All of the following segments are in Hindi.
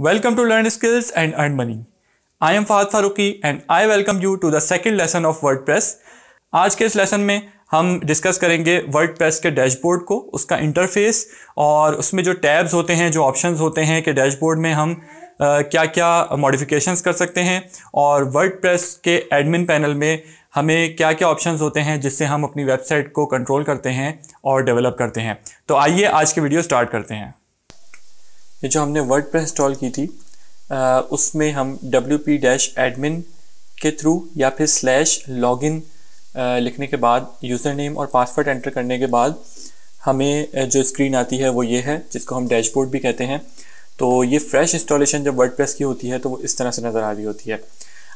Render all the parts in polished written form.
Welcome to Learn Skills and Earn Money. I am Fahad Faruqi and I welcome you to the second lesson of WordPress. आज के इस लेसन में हम डिस्कस करेंगे WordPress के डैशबोर्ड को, उसका इंटरफेस और उसमें जो टैब्स होते हैं, जो ऑप्शंस होते हैं कि डैशबोर्ड में हम क्या क्या मॉडिफिकेशंस कर सकते हैं और WordPress के एडमिन पैनल में हमें क्या क्या ऑप्शंस होते हैं जिससे हम अपनी वेबसाइट को कंट्रोल करते हैं और डेवलप करते हैं। तो आइए आज की वीडियो स्टार्ट करते हैं। ये जो हमने WordPress इंस्टॉल की थी उसमें हम wp-admin के थ्रू या फिर /login लिखने के बाद यूज़र नेम और पासवर्ड एंटर करने के बाद हमें जो स्क्रीन आती है वो ये है, जिसको हम डैशबोर्ड भी कहते हैं। तो ये फ्रेश इंस्टॉलेशन जब WordPress की होती है तो वो इस तरह से नज़र आ रही होती है।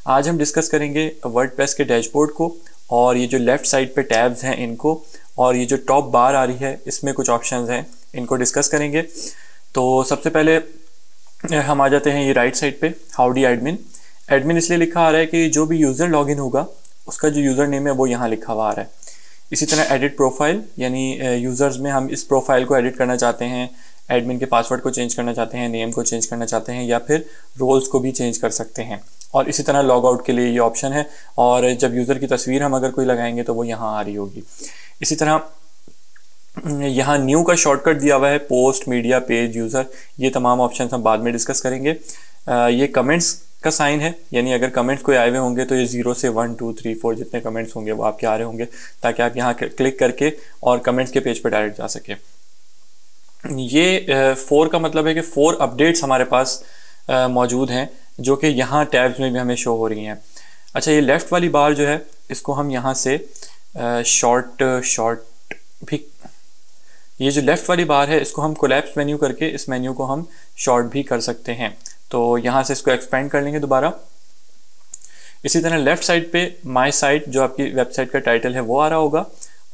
आज हम डिस्कस करेंगे WordPress के डैशबोर्ड को और ये जो लेफ़्ट साइड पे टैब्स हैं इनको, और ये जो टॉप बार आ रही है इसमें कुछ ऑप्शंस हैं, इनको डिस्कस करेंगे। तो सबसे पहले हम आ जाते हैं ये राइट साइड पे, हाउडी एडमिन। एडमिन इसलिए लिखा आ रहा है कि जो भी यूज़र लॉगिन होगा उसका जो यूज़र नेम है वो यहाँ लिखा हुआ आ रहा है। इसी तरह एडिट प्रोफाइल, यानी यूज़र्स में हम इस प्रोफाइल को एडिट करना चाहते हैं, एडमिन के पासवर्ड को चेंज करना चाहते हैं, नेम को चेंज करना चाहते हैं या फिर रोल्स को भी चेंज कर सकते हैं। और इसी तरह लॉग आउट के लिए ये ऑप्शन है, और जब यूज़र की तस्वीर हम अगर कोई लगाएंगे तो वो यहाँ आ रही होगी। इसी तरह यहाँ न्यू का शॉर्टकट दिया हुआ है, पोस्ट, मीडिया, पेज, यूज़र, ये तमाम ऑप्शन हम बाद में डिस्कस करेंगे। ये कमेंट्स का साइन है, यानी अगर कमेंट्स कोई आए हुए होंगे तो ये 0 से 1 2 3 4 जितने कमेंट्स होंगे वो आपके आ रहे होंगे, ताकि आप यहाँ क्लिक करके और कमेंट्स के पेज पर डायरेक्ट जा सके। ये 4 का मतलब है कि 4 अपडेट्स हमारे पास मौजूद हैं जो कि यहाँ टैब्स में भी हमें शो हो रही हैं। अच्छा, ये लेफ़्ट वाली बार जो है इसको हम यहाँ से शॉर्ट भी, ये जो लेफ़्ट वाली बार है इसको हम कोलैप्स मेन्यू करके इस मेन्यू को हम शॉर्ट भी कर सकते हैं। तो यहाँ से इसको एक्सपेंड कर लेंगे दोबारा। इसी तरह लेफ़्ट साइड पे माय साइट, जो आपकी वेबसाइट का टाइटल है वो आ रहा होगा,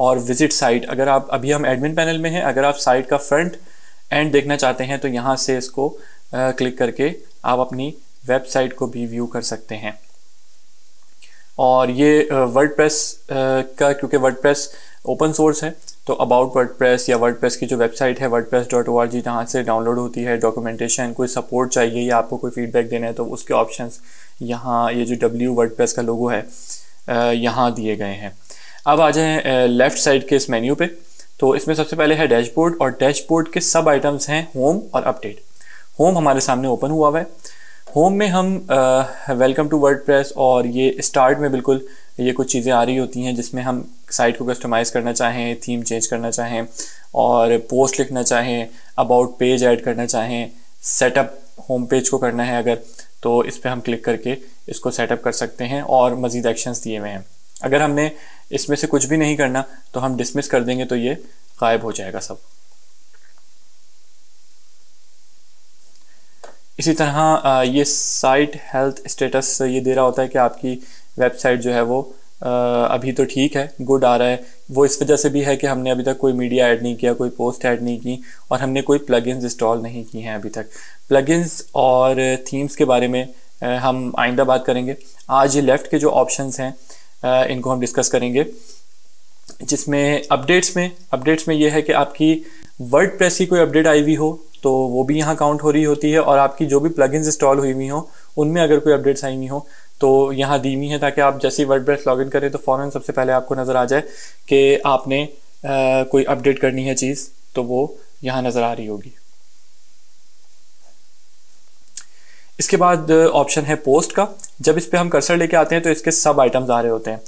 और विजिट साइट, अगर आप अभी हम एडमिन पैनल में हैं, अगर आप साइट का फ्रंट एंड देखना चाहते हैं तो यहाँ से इसको क्लिक करके आप अपनी वेबसाइट को भी व्यू कर सकते हैं। और ये वर्डप्रेस का, क्योंकि वर्डप्रेस ओपन सोर्स है तो अबाउट वर्डप्रेस या वर्डप्रेस की जो वेबसाइट है wordpress.org, जहाँ से डाउनलोड होती है डॉक्यूमेंटेशन, कोई सपोर्ट चाहिए या आपको कोई फीडबैक देना है तो उसके ऑप्शंस यहाँ, ये जो W वर्डप्रेस का लोगो है यहाँ दिए गए हैं। अब आ जाएं लेफ़्ट साइड के इस मेन्यू पे। तो इसमें सबसे पहले है डैशबोर्ड, और डैशबोर्ड के सब आइटम्स हैं होम और अपडेट। होम हमारे सामने ओपन हुआ हुआ है। होम में हम वेलकम टू वर्डप्रेस, और ये स्टार्ट में बिल्कुल ये कुछ चीज़ें आ रही होती हैं जिसमें हम साइट को कस्टमाइज़ करना चाहें, थीम चेंज करना चाहें और पोस्ट लिखना चाहें, अबाउट पेज ऐड करना चाहें, सेटअप होम पेज को करना है अगर, तो इस पर हम क्लिक करके इसको सेटअप कर सकते हैं और मज़ीद एक्शंस दिए हुए हैं। अगर हमने इसमें से कुछ भी नहीं करना तो हम डिसमिस कर देंगे तो ये गायब हो जाएगा सब। इसी तरह ये साइट हेल्थ स्टेटस ये दे रहा होता है कि आपकी वेबसाइट जो है वो अभी तो ठीक है, गुड आ रहा है। वो इस वजह से भी है कि हमने अभी तक कोई मीडिया ऐड नहीं किया, कोई पोस्ट ऐड नहीं की, और हमने कोई प्लगइन्स इंस्टॉल नहीं की हैं अभी तक। प्लगइन्स और थीम्स के बारे में हम आइंदा बात करेंगे। आज ये लेफ़्ट के जो ऑप्शंस हैं इनको हम डिस्कस करेंगे, जिसमें अपडेट्स में ये है कि आपकी वर्डप्रेस की कोई अपडेट आई हुई हो तो वो भी यहाँ काउंट हो रही होती है, और आपकी जो भी प्लगइन्स इंस्टॉल हुई हुई हो उनमें अगर कोई अपडेट्स आई हुई हो तो यहाँ दी हुई है, ताकि आप जैसे ही वर्डप्रेस लॉगिन करें तो फ़ौरन सबसे पहले आपको नज़र आ जाए कि आपने कोई अपडेट करनी है चीज़, तो वो यहाँ नज़र आ रही होगी। इसके बाद ऑप्शन है पोस्ट का। जब इस पर हम कर्सर लेके आते हैं तो इसके सब आइटम्स आ रहे होते हैं।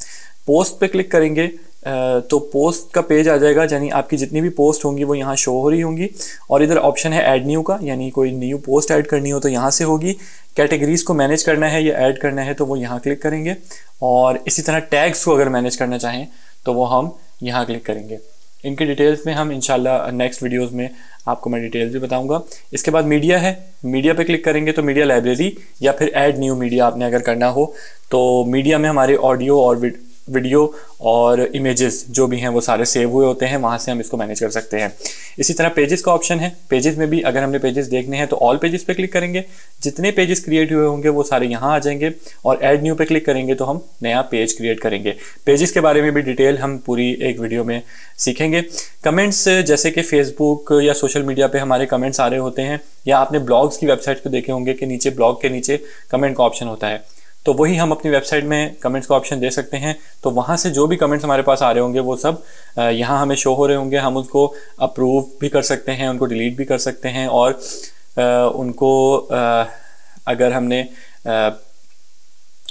पोस्ट पे क्लिक करेंगे तो पोस्ट का पेज आ जाएगा, यानी आपकी जितनी भी पोस्ट होंगी वो यहाँ शो हो रही होंगी। और इधर ऑप्शन है ऐड न्यू का, यानी कोई न्यू पोस्ट ऐड करनी हो तो यहाँ से होगी। कैटेगरीज़ को मैनेज करना है या ऐड करना है तो वो यहाँ क्लिक करेंगे, और इसी तरह टैग्स को अगर मैनेज करना चाहें तो वो हम यहाँ क्लिक करेंगे। इनकी डिटेल्स में हम इंशाल्लाह नेक्स्ट वीडियोज़ में आपको मैं डिटेल्स भी बताऊँगा। इसके बाद मीडिया है, मीडिया पे क्लिक करेंगे तो मीडिया लाइब्रेरी या फिर ऐड न्यू मीडिया आपने अगर करना हो तो मीडिया में हमारे ऑडियो और वीडियो और इमेजेस जो भी हैं वो सारे सेव हुए होते हैं, वहाँ से हम इसको मैनेज कर सकते हैं। इसी तरह पेजेस का ऑप्शन है। पेजेस में भी अगर हमने पेजेस देखने हैं तो ऑल पेजेस पे क्लिक करेंगे, जितने पेजेस क्रिएट हुए होंगे वो सारे यहाँ आ जाएंगे, और ऐड न्यू पे क्लिक करेंगे तो हम नया पेज क्रिएट करेंगे। पेजेस के बारे में भी डिटेल हम पूरी एक वीडियो में सीखेंगे। कमेंट्स, जैसे कि फेसबुक या सोशल मीडिया पे हमारे कमेंट्स आ रहे होते हैं, या आपने ब्लॉग्स की वेबसाइट पे देखे होंगे कि नीचे ब्लॉग के नीचे कमेंट का ऑप्शन होता है, तो वही हम अपनी वेबसाइट में कमेंट्स का ऑप्शन दे सकते हैं। तो वहाँ से जो भी कमेंट्स हमारे पास आ रहे होंगे वो सब यहाँ हमें शो हो रहे होंगे। हम उसको अप्रूव भी कर सकते हैं, उनको डिलीट भी कर सकते हैं, और उनको अगर हमने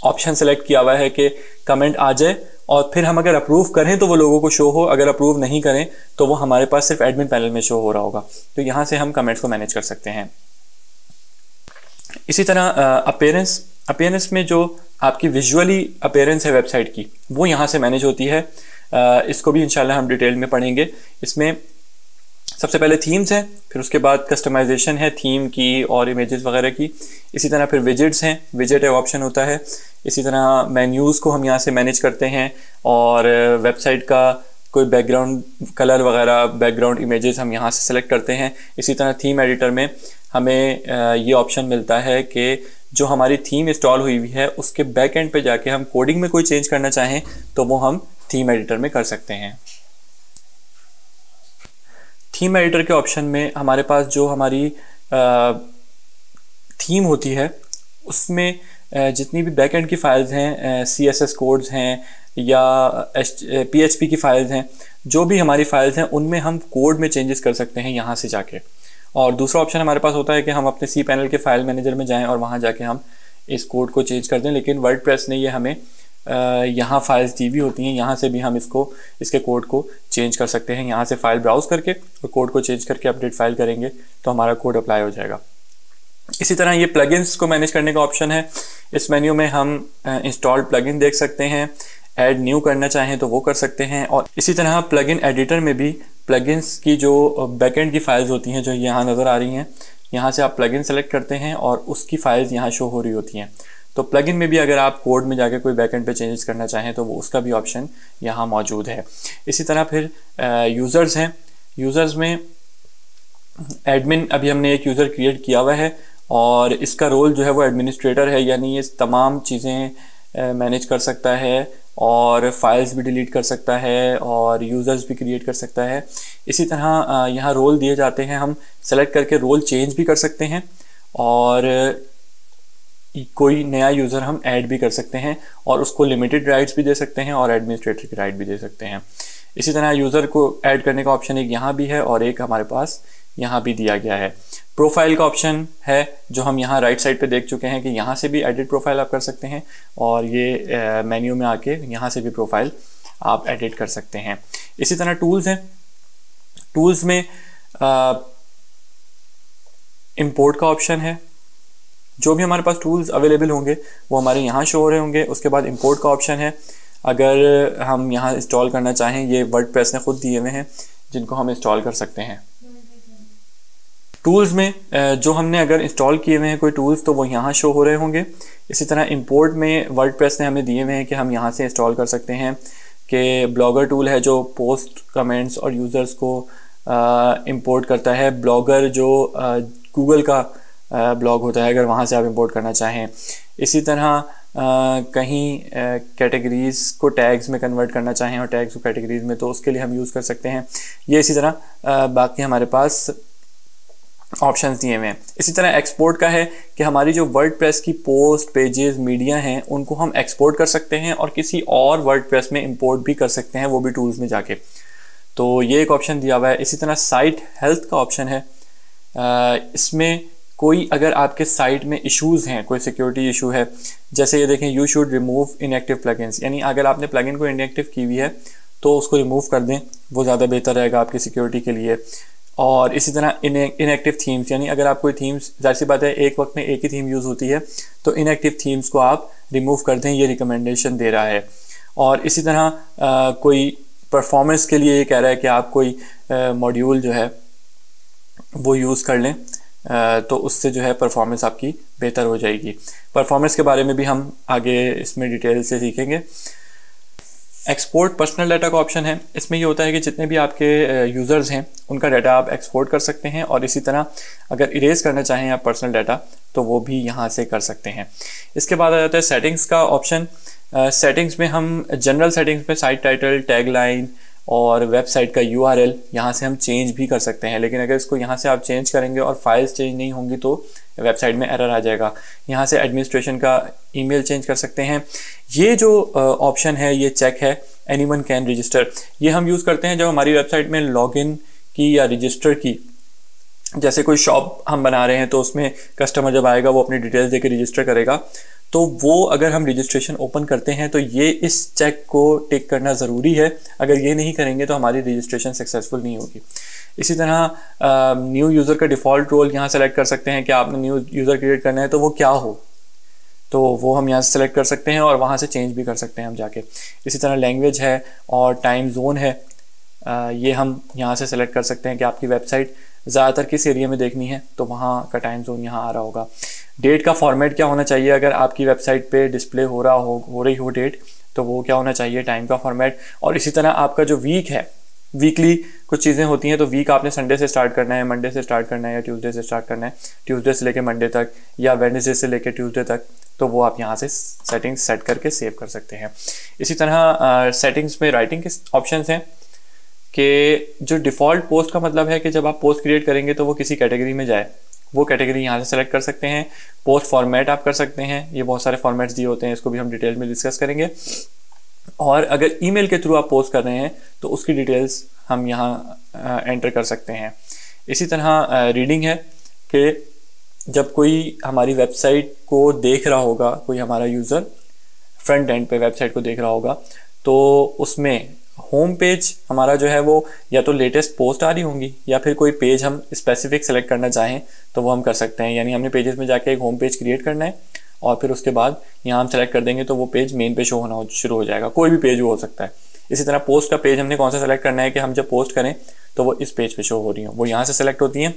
ऑप्शन सेलेक्ट किया हुआ है कि कमेंट आ जाए और फिर हम अगर अप्रूव करें तो वो लोगों को शो हो, अगर अप्रूव नहीं करें तो वो हमारे पास सिर्फ एडमिन पैनल में शो हो रहा होगा। तो यहाँ से हम कमेंट्स को मैनेज कर सकते हैं। इसी तरह अपीयरेंस में जो आपकी विजुअली अपीयरेंस है वेबसाइट की, वो यहाँ से मैनेज होती है। इसको भी इंशाल्लाह हम डिटेल में पढ़ेंगे। इसमें सबसे पहले थीम्स हैं, फिर उसके बाद कस्टमाइजेशन है थीम की और इमेजेस वगैरह की। इसी तरह फिर विजेट्स हैं, विजेट एक ऑप्शन होता है। इसी तरह मेन्यूज़ को हम यहाँ से मैनेज करते हैं, और वेबसाइट का कोई बैकग्राउंड कलर वगैरह, बैकग्राउंड इमेजेस हम यहाँ से सेलेक्ट करते हैं। इसी तरह थीम एडिटर में हमें ये ऑप्शन मिलता है कि जो हमारी थीम इंस्टॉल हुई हुई है उसके बैक एंड पे जाके हम कोडिंग में कोई चेंज करना चाहें तो वो हम थीम एडिटर में कर सकते हैं। थीम एडिटर के ऑप्शन में हमारे पास जो हमारी थीम होती है उसमें जितनी भी बैक एंड की फाइल्स हैं, CSS कोड्स हैं या PHP की फाइल्स हैं, जो भी हमारी फाइल्स हैं उनमें हम कोड में चेंजेस कर सकते हैं यहाँ से जाके। और दूसरा ऑप्शन हमारे पास होता है कि हम अपने cPanel के फाइल मैनेजर में जाएं और वहाँ जाके हम इस कोड को चेंज कर दें। लेकिन वर्डप्रेस ने ये हमें यहाँ फाइल्स दी हुई होती हैं, यहाँ से भी हम इसके कोड को चेंज कर सकते हैं। यहाँ से फाइल ब्राउज करके और कोड को चेंज करके अपडेट फाइल करेंगे तो हमारा कोड अप्लाई हो जाएगा। इसी तरह ये प्लगइन्स को मैनेज करने का ऑप्शन है। इस मेन्यू में हम इंस्टॉल्ड प्लगइन देख सकते हैं, ऐड न्यू करना चाहें तो वो कर सकते हैं। और इसी तरह प्लगइन एडिटर में भी प्लगइन्स की जो बैकएंड की फाइल्स होती हैं जो यहाँ नज़र आ रही हैं, यहाँ से आप प्लगइन सेलेक्ट करते हैं और उसकी फाइल्स यहाँ शो हो रही होती हैं। तो प्लगइन में भी अगर आप कोड में जाके कोई बैकएंड पे चेंजेस करना चाहें तो वो उसका भी ऑप्शन यहाँ मौजूद है। इसी तरह फिर यूज़र्स हैं। यूज़र्स में एडमिन, अभी हमने एक यूज़र क्रिएट किया हुआ है और इसका रोल जो है वो एडमिनिस्ट्रेटर है, यानी ये तमाम चीज़ें मैनेज कर सकता है और फाइल्स भी डिलीट कर सकता है और यूज़र्स भी क्रिएट कर सकता है। इसी तरह यहाँ रोल दिए जाते हैं, हम सेलेक्ट करके रोल चेंज भी कर सकते हैं और कोई नया यूज़र हम ऐड भी कर सकते हैं और उसको लिमिटेड राइट्स भी दे सकते हैं और एडमिनिस्ट्रेटर की राइट भी दे सकते हैं। इसी तरह यूज़र को ऐड करने का ऑप्शन एक यहाँ भी है और एक हमारे पास यहाँ भी दिया गया है। प्रोफाइल का ऑप्शन है जो हम यहाँ राइट साइड पे देख चुके हैं कि यहाँ से भी एडिट प्रोफाइल आप कर सकते हैं और ये मेन्यू में आके यहाँ से भी प्रोफाइल आप एडिट कर सकते हैं। इसी तरह टूल्स हैं। टूल्स में इंपोर्ट का ऑप्शन है। जो भी हमारे पास टूल्स अवेलेबल होंगे वो हमारे यहाँ शो हो रहे होंगे। उसके बाद इंपोर्ट का ऑप्शन है, अगर हम यहाँ इंस्टॉल करना चाहें, ये वर्डप्रेस ने खुद दिए हुए हैं जिनको हम इंस्टॉल कर सकते हैं। टूल्स में जो हमने अगर इंस्टॉल किए हुए हैं कोई टूल्स तो वो यहाँ शो हो रहे होंगे। इसी तरह इंपोर्ट में वर्डप्रेस ने हमें दिए हुए हैं कि हम यहाँ से इंस्टॉल कर सकते हैं कि ब्लॉगर टूल है जो पोस्ट, कमेंट्स और यूज़र्स को इंपोर्ट करता है। ब्लॉगर जो गूगल का ब्लॉग होता है, अगर वहाँ से आप इंपोर्ट करना चाहें। इसी तरह कहीं कैटेगरीज़ को टैग्स में कन्वर्ट करना चाहें और टैग्स को कैटेगरीज़ में, तो उसके लिए हम यूज़ कर सकते हैं। ये इसी तरह बाकी हमारे पास ऑप्शंस दिए हुए हैं। इसी तरह एक्सपोर्ट का है कि हमारी जो वर्डप्रेस की पोस्ट, पेजेस, मीडिया हैं उनको हम एक्सपोर्ट कर सकते हैं और किसी और वर्डप्रेस में इंपोर्ट भी कर सकते हैं, वो भी टूल्स में जाके। तो ये एक ऑप्शन दिया हुआ है। इसी तरह साइट हेल्थ का ऑप्शन है। इसमें कोई अगर आपके साइट में इश्यूज़ हैं, कोई सिक्योरिटी इशू है, जैसे ये देखें, you should remove inactive plugins, यानी अगर आपने प्लगइन को इनएक्टिव की हुई है तो उसको रिमूव कर दें, वो ज़्यादा बेहतर रहेगा आपकी सिक्योरिटी के लिए। और इसी तरह इनएक्टिव थीम्स, यानी अगर आप कोई थीम्स, जाहिर सी बात है एक वक्त में एक ही थीम यूज़ होती है, तो इनएक्टिव थीम्स को आप रिमूव कर दें, ये रिकमेंडेशन दे रहा है। और इसी तरह कोई परफॉर्मेंस के लिए ये कह रहा है कि आप कोई मॉड्यूल जो है वो यूज़ कर लें, तो उससे जो है परफॉर्मेंस आपकी बेहतर हो जाएगी। परफॉर्मेंस के बारे में भी हम आगे इसमें डिटेल से सीखेंगे। एक्सपोर्ट पर्सनल डाटा का ऑप्शन है। इसमें ये होता है कि जितने भी आपके यूज़र्स हैं उनका डाटा आप एक्सपोर्ट कर सकते हैं, और इसी तरह अगर इरेज करना चाहें आप पर्सनल डाटा तो वो भी यहाँ से कर सकते हैं। इसके बाद आ जाता है सेटिंग्स का ऑप्शन। सेटिंग्स में हम जनरल सेटिंग्स में साइट टाइटल, टैगलाइन और वेबसाइट का URL यहाँ से हम चेंज भी कर सकते हैं, लेकिन अगर इसको यहाँ से आप चेंज करेंगे और फाइल्स चेंज नहीं होंगी तो वेबसाइट में एरर आ जाएगा। यहाँ से एडमिनिस्ट्रेशन का ईमेल चेंज कर सकते हैं। ये जो ऑप्शन है ये चेक है, एनीवन कैन रजिस्टर, ये हम यूज़ करते हैं जब हमारी वेबसाइट में लॉगिन की या रजिस्टर की, जैसे कोई शॉप हम बना रहे हैं तो उसमें कस्टमर जब आएगा वो अपनी डिटेल्स देकर रजिस्टर करेगा, तो वो अगर हम रजिस्ट्रेशन ओपन करते हैं तो ये इस चेक को टिक करना ज़रूरी है। अगर ये नहीं करेंगे तो हमारी रजिस्ट्रेशन सक्सेसफुल नहीं होगी। इसी तरह न्यू यूज़र का डिफ़ॉल्ट रोल यहाँ सेलेक्ट कर सकते हैं कि आपने न्यू यूज़र क्रिएट करना है तो वो क्या हो, तो वो हम यहाँ से सेलेक्ट कर सकते हैं और वहाँ से चेंज भी कर सकते हैं हम जाके। इसी तरह लैंग्वेज है और टाइम जोन है, ये हम यहाँ से सेलेक्ट कर सकते हैं कि आपकी वेबसाइट ज़्यादातर किस एरिया में देखनी है तो वहाँ का टाइम जोन यहाँ आ रहा होगा। डेट का फॉर्मेट क्या होना चाहिए, अगर आपकी वेबसाइट पे डिस्प्ले हो रही हो डेट तो वो क्या होना चाहिए, टाइम का फॉर्मेट। और इसी तरह आपका जो वीक है, वीकली कुछ चीज़ें होती हैं तो वीक आपने संडे से स्टार्ट करना है, मंडे से स्टार्ट करना है या ट्यूसडे से स्टार्ट करना है, ट्यूसडे से लेकर मंडे तक या वेडनेसडे से लेकर ट्यूसडे तक, तो वो आप यहाँ से सेटिंग्स सेट करके सेव कर सकते हैं। इसी तरह सेटिंग्स में राइटिंग के ऑप्शंस हैं कि जो डिफ़ॉल्ट पोस्ट का मतलब है कि जब आप पोस्ट क्रिएट करेंगे तो वो किसी कैटेगरी में जाए, वो कैटेगरी यहाँ से सेलेक्ट कर सकते हैं। पोस्ट फॉर्मेट आप कर सकते हैं, ये बहुत सारे फॉर्मेट्स दिए होते हैं, इसको भी हम डिटेल में डिस्कस करेंगे। और अगर ईमेल के थ्रू आप पोस्ट कर रहे हैं तो उसकी डिटेल्स हम यहाँ एंटर कर सकते हैं। इसी तरह रीडिंग है कि जब कोई हमारी वेबसाइट को देख रहा होगा, कोई हमारा यूज़र फ्रंट एंड पे वेबसाइट को देख रहा होगा, तो उसमें होम पेज हमारा जो है वो या तो लेटेस्ट पोस्ट आ रही होंगी या फिर कोई पेज हम स्पेसिफिक सेलेक्ट करना चाहें तो वो हम कर सकते हैं। यानी हमने पेजेस में जाके एक होम पेज क्रिएट करना है और फिर उसके बाद यहाँ हम सेलेक्ट कर देंगे तो वो पेज मेन पे शो होना शुरू हो जाएगा, कोई भी पेज वो हो सकता है। इसी तरह पोस्ट का पेज हमने कौन सा सेलेक्ट करना है कि हम जब पोस्ट करें तो वो इस पेज पे शो हो रही हो, वो यहाँ से सेलेक्ट होती हैं।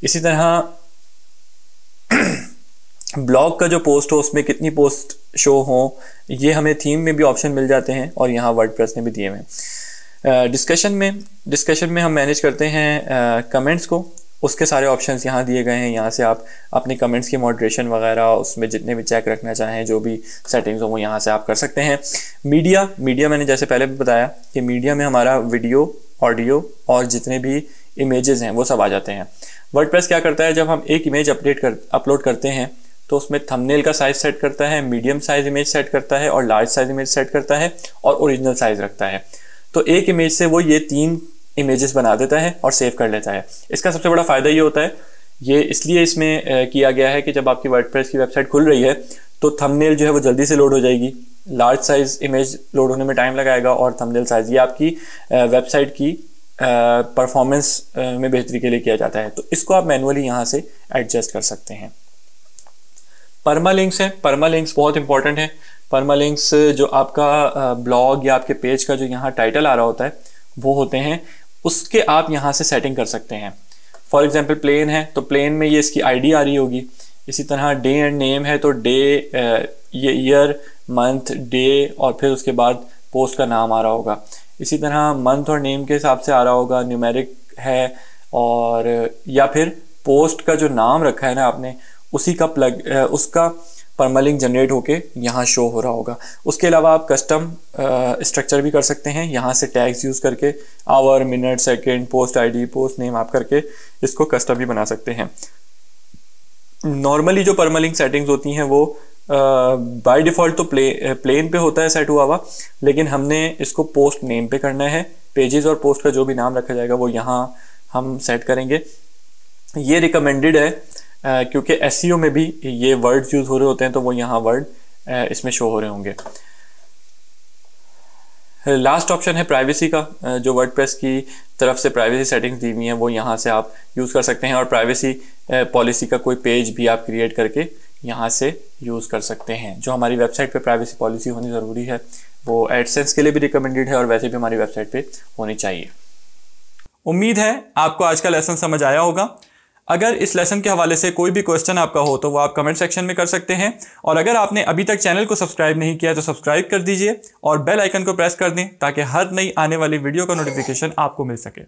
इसी तरह ब्लॉग का जो पोस्ट हो उसमें कितनी पोस्ट शो हो, ये हमें थीम में भी ऑप्शन मिल जाते हैं और यहाँ वर्डप्रेस ने भी दिए हुए हैं। डिस्कशन में हम मैनेज करते हैं कमेंट्स को, उसके सारे ऑप्शंस यहाँ दिए गए हैं। यहाँ से आप अपने कमेंट्स की मॉडरेशन वगैरह, उसमें जितने भी चेक रखना चाहें, जो भी सेटिंग्स हो वो यहाँ से आप कर सकते हैं। मीडिया मैंने जैसे पहले भी बताया कि मीडिया में हमारा वीडियो, ऑडियो और जितने भी इमेजेस हैं वो सब आ जाते हैं। वर्डप्रेस क्या करता है, जब हम एक इमेज अपलोड करते हैं तो उसमें थंबनेल का साइज सेट करता है, मीडियम साइज इमेज सेट करता है और लार्ज साइज इमेज सेट करता है और ओरिजिनल साइज रखता है। तो एक इमेज से वो ये 3 इमेजेस बना देता है और सेव कर लेता है। इसका सबसे बड़ा फ़ायदा ये होता है, ये इसलिए इसमें किया गया है कि जब आपकी वर्डप्रेस की वेबसाइट खुल रही है तो थंबनेल जो है वो जल्दी से लोड हो जाएगी, लार्ज साइज इमेज लोड होने में टाइम लगाएगा और थंबनेल साइज ये आपकी वेबसाइट की परफॉर्मेंस में बेहतरी के लिए किया जाता है। तो इसको आप मैनुअली यहाँ से एडजस्ट कर सकते हैं। परमालिंक्स है, परमालिंक्स बहुत इंपॉर्टेंट है। परमालिंक्स जो आपका ब्लॉग या आपके पेज का जो यहाँ टाइटल आ रहा होता है वो होते हैं, उसके आप यहाँ से सेटिंग कर सकते हैं। फॉर एग्जांपल प्लेन है तो प्लेन में ये इसकी आईडी आ रही होगी। इसी तरह डे एंड नेम है तो डे, ये ईयर, मंथ, डे और फिर उसके बाद पोस्ट का नाम आ रहा होगा। इसी तरह मंथ और नेम के हिसाब से आ रहा होगा, न्यूमेरिक है, और या फिर पोस्ट का जो नाम रखा है ना आपने उसी का उसका परमालिंक जनरेट होके यहाँ शो हो रहा होगा। उसके अलावा आप कस्टम स्ट्रक्चर भी कर सकते हैं, यहाँ से टैग्स यूज़ करके hour, minute, second, post ID, post name आप करके इसको कस्टम भी बना सकते हैं। नॉर्मली जो परमालिंक सेटिंग्स होती हैं वो बाय डिफ़ॉल्ट तो प्लेन पे होता है सेट हुआ हुआ, लेकिन हमने इसको पोस्ट नेम पे करना है। पेजेस और पोस्ट का जो भी नाम रखा जाएगा वो यहाँ हम सेट करेंगे। ये रिकमेंडेड है क्योंकि एसईओ में भी ये वर्ड्स यूज़ हो रहे होते हैं तो वो यहाँ वर्ड इसमें शो हो रहे होंगे। लास्ट ऑप्शन है प्राइवेसी का, जो वर्डप्रेस की तरफ से प्राइवेसी सेटिंग्स दी हुई हैं वो यहाँ से आप यूज़ कर सकते हैं और प्राइवेसी पॉलिसी का कोई पेज भी आप क्रिएट करके यहाँ से यूज़ कर सकते हैं। जो हमारी वेबसाइट पे प्राइवेसी पॉलिसी होनी ज़रूरी है वो एडसेंस के लिए भी रिकमेंडेड है और वैसे भी हमारी वेबसाइट पे होनी चाहिए। उम्मीद है आपको आज का लेसन समझ आया होगा। अगर इस लेसन के हवाले से कोई भी क्वेश्चन आपका हो तो वो आप कमेंट सेक्शन में कर सकते हैं, और अगर आपने अभी तक चैनल को सब्सक्राइब नहीं किया तो सब्सक्राइब कर दीजिए और बेल आइकन को प्रेस कर दें ताकि हर नई आने वाली वीडियो का नोटिफिकेशन आपको मिल सके।